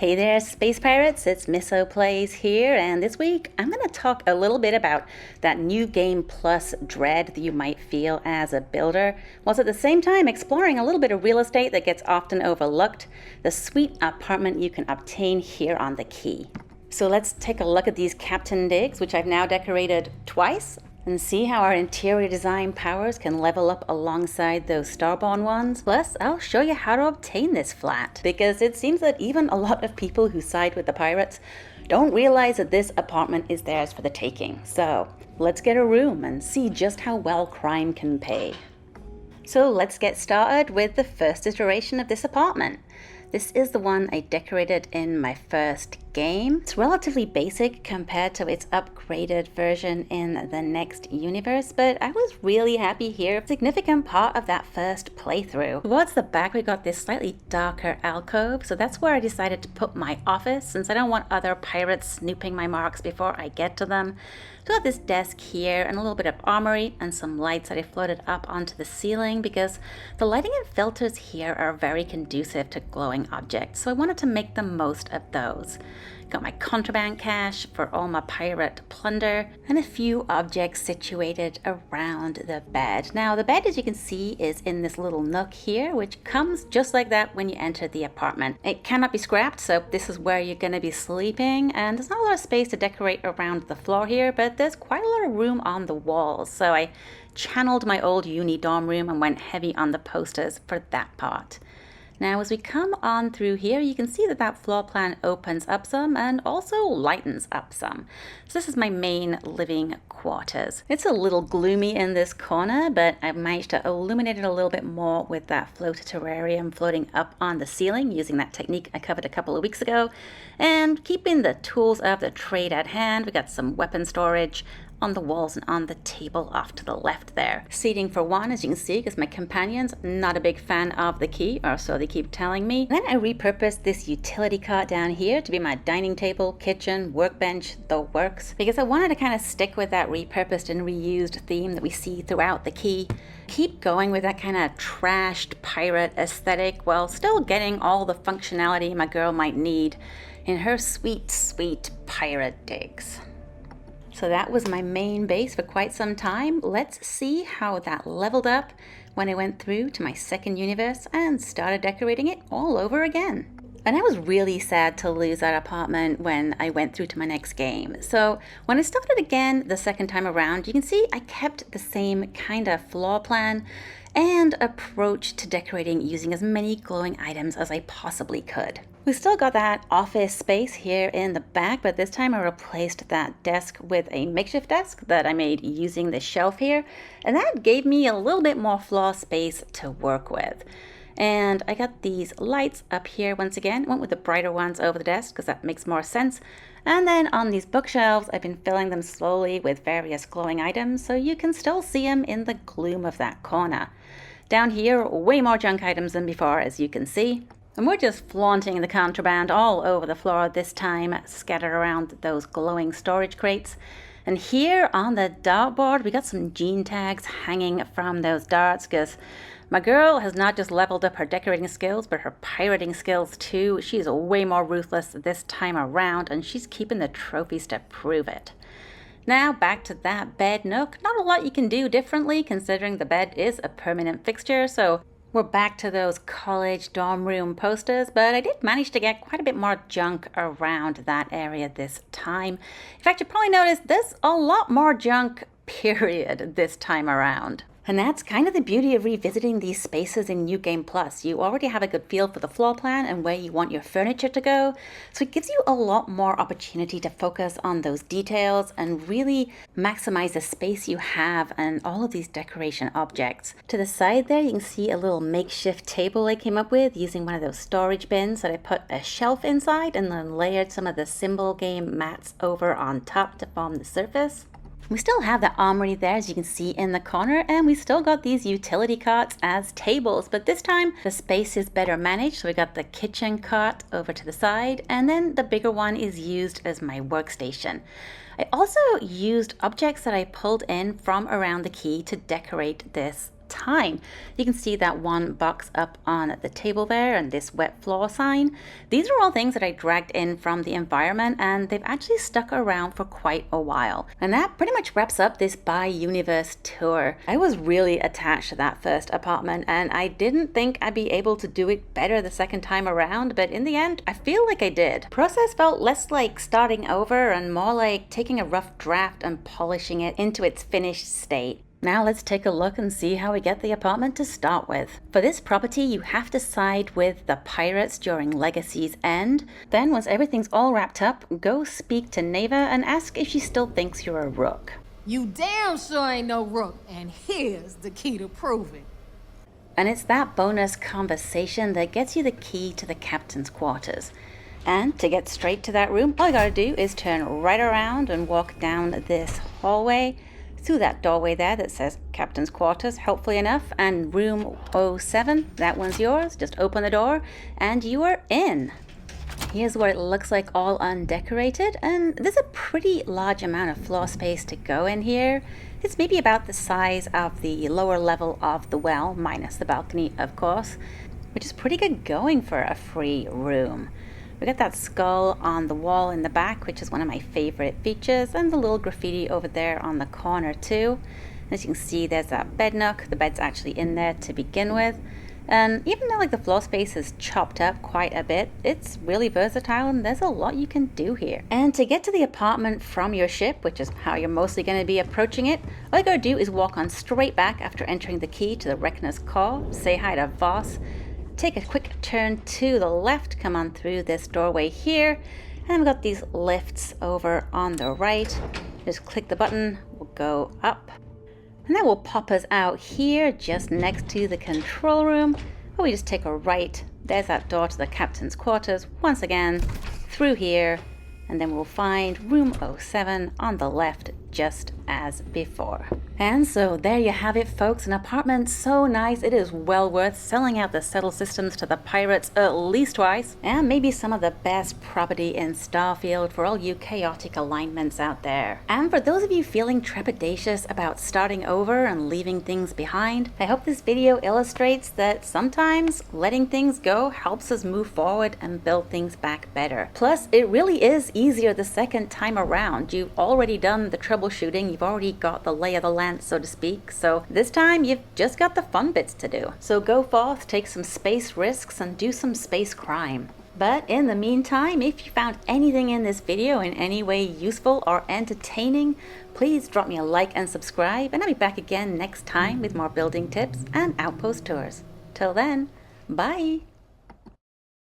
Hey there, Space Pirates, it's Misso Plays here, and this week I'm going to talk a little bit about that new game plus dread that you might feel as a builder, whilst at the same time exploring a little bit of real estate that gets often overlooked, the sweet apartment you can obtain here on the Key. So let's take a look at these Captain Digs, which I've now decorated twice, and see how our interior design powers can level up alongside those starborn ones. Plus, I'll show you how to obtain this flat, because it seems that even a lot of people who side with the pirates don't realize that this apartment is theirs for the taking. So let's get a room and see just how well crime can pay. So let's get started with the first iteration of this apartment. This is the one I decorated in my first game. It's relatively basic compared to its upgraded version in the next universe, but I was really happy here. A significant part of that first playthrough. Towards the back we got this slightly darker alcove, so that's where I decided to put my office since I don't want other pirates snooping my marks before I get to them. So I got this desk here and a little bit of armory and some lights that I floated up onto the ceiling because the lighting and filters here are very conducive to glowing objects, so I wanted to make the most of those. Got my contraband cache for all my pirate plunder and a few objects situated around the bed. Now the bed, as you can see, is in this little nook here, which comes just like that when you enter the apartment. It cannot be scrapped, so this is where you're going to be sleeping, and there's not a lot of space to decorate around the floor here, but there's quite a lot of room on the walls, so I channeled my old uni dorm room and went heavy on the posters for that part. Now as we come on through here, you can see that that floor plan opens up some and also lightens up some. So this is my main living quarters. It's a little gloomy in this corner, but I've managed to illuminate it a little bit more with that floater terrarium floating up on the ceiling using that technique I covered a couple of weeks ago. And keeping the tools of the trade at hand, we got some weapon storage on the walls and on the table off to the left there. Seating for one, as you can see, because my companion's not a big fan of the Key, or so they keep telling me. Then I repurposed this utility cart down here to be my dining table, kitchen, workbench, the works, because I wanted to kind of stick with that repurposed and reused theme that we see throughout the Key. Keep going with that kind of trashed pirate aesthetic while still getting all the functionality my girl might need in her sweet, sweet pirate digs. So that was my main base for quite some time. Let's see how that leveled up when I went through to my second universe and started decorating it all over again. And I was really sad to lose that apartment when I went through to my next game. So when I started again the second time around, you can see I kept the same kind of floor plan and approach to decorating using as many glowing items as I possibly could. We still got that office space here in the back, but this time I replaced that desk with a makeshift desk that I made using the shelf here, and that gave me a little bit more floor space to work with. And I got these lights up here once again. Went with the brighter ones over the desk because that makes more sense. And then on these bookshelves, I've been filling them slowly with various glowing items so you can still see them in the gloom of that corner. Down here, way more junk items than before, as you can see. And we're just flaunting the contraband all over the floor this time, scattered around those glowing storage crates. And here on the dartboard, we got some gene tags hanging from those darts because my girl has not just leveled up her decorating skills, but her pirating skills too. She's way more ruthless this time around, and she's keeping the trophies to prove it. Now back to that bed nook. Not a lot you can do differently considering the bed is a permanent fixture, so we're back to those college dorm room posters, but I did manage to get quite a bit more junk around that area this time. In fact, you probably noticed there's a lot more junk, period, this time around. And that's kind of the beauty of revisiting these spaces in New Game Plus. You already have a good feel for the floor plan and where you want your furniture to go, so it gives you a lot more opportunity to focus on those details and really maximize the space you have and all of these decoration objects. To the side there, you can see a little makeshift table I came up with using one of those storage bins that I put a shelf inside and then layered some of the symbol game mats over on top to form the surface. We still have the armory there, as you can see in the corner, and we still got these utility carts as tables, but this time the space is better managed. So we got the kitchen cart over to the side, and then the bigger one is used as my workstation. I also used objects that I pulled in from around the Key to decorate this time. You can see that one box up on the table there and this wet floor sign. These are all things that I dragged in from the environment, and they've actually stuck around for quite a while. And that pretty much wraps up this By Universe tour. I was really attached to that first apartment, and I didn't think I'd be able to do it better the second time around, but in the end, I feel like I did. Process felt less like starting over and more like taking a rough draft and polishing it into its finished state. Now let's take a look and see how we get the apartment to start with. For this property, you have to side with the pirates during Legacy's end. Then once everything's all wrapped up, go speak to Neva and ask if she still thinks you're a rook. You damn sure ain't no rook, and here's the key to prove it. And it's that bonus conversation that gets you the key to the captain's quarters. And to get straight to that room, all you gotta do is turn right around and walk down this hallway through that doorway there that says Captain's Quarters, helpfully enough, and room 07, that one's yours. Just open the door and you are in. Here's what it looks like all undecorated, and there's a pretty large amount of floor space to go in here. It's maybe about the size of the lower level of the well, minus the balcony, of course, which is pretty good going for a free room. We got that skull on the wall in the back, which is one of my favorite features, and the little graffiti over there on the corner too. As you can see, there's that bed nook. The bed's actually in there to begin with. And even though the floor space is chopped up quite a bit, it's really versatile and there's a lot you can do here. And to get to the apartment from your ship, which is how you're mostly going to be approaching it, all you gotta do is walk on straight back after entering the key to the Reckoner's Call, say hi to Voss, take a quick turn to the left, come on through this doorway here, and we've got these lifts over on the right. Just click the button, we'll go up, and that will pop us out here just next to the control room, or we just take a right. There's that door to the captain's quarters once again, through here, and then we'll find room 07 on the left just as before. And so there you have it, folks, an apartment so nice it is well worth selling out the settle systems to the pirates at least twice, and maybe some of the best property in Starfield for all you chaotic alignments out there. And for those of you feeling trepidatious about starting over and leaving things behind, I hope this video illustrates that sometimes letting things go helps us move forward and build things back better. Plus, it really is easier the second time around. You've already done the troubleshooting, you've already got the lay of the land, so to speak, so this time you've just got the fun bits to do. So go forth, take some space risks, and do some space crime. But in the meantime, if you found anything in this video in any way useful or entertaining, please drop me a like and subscribe, and I'll be back again next time with more building tips and outpost tours. Till then, bye!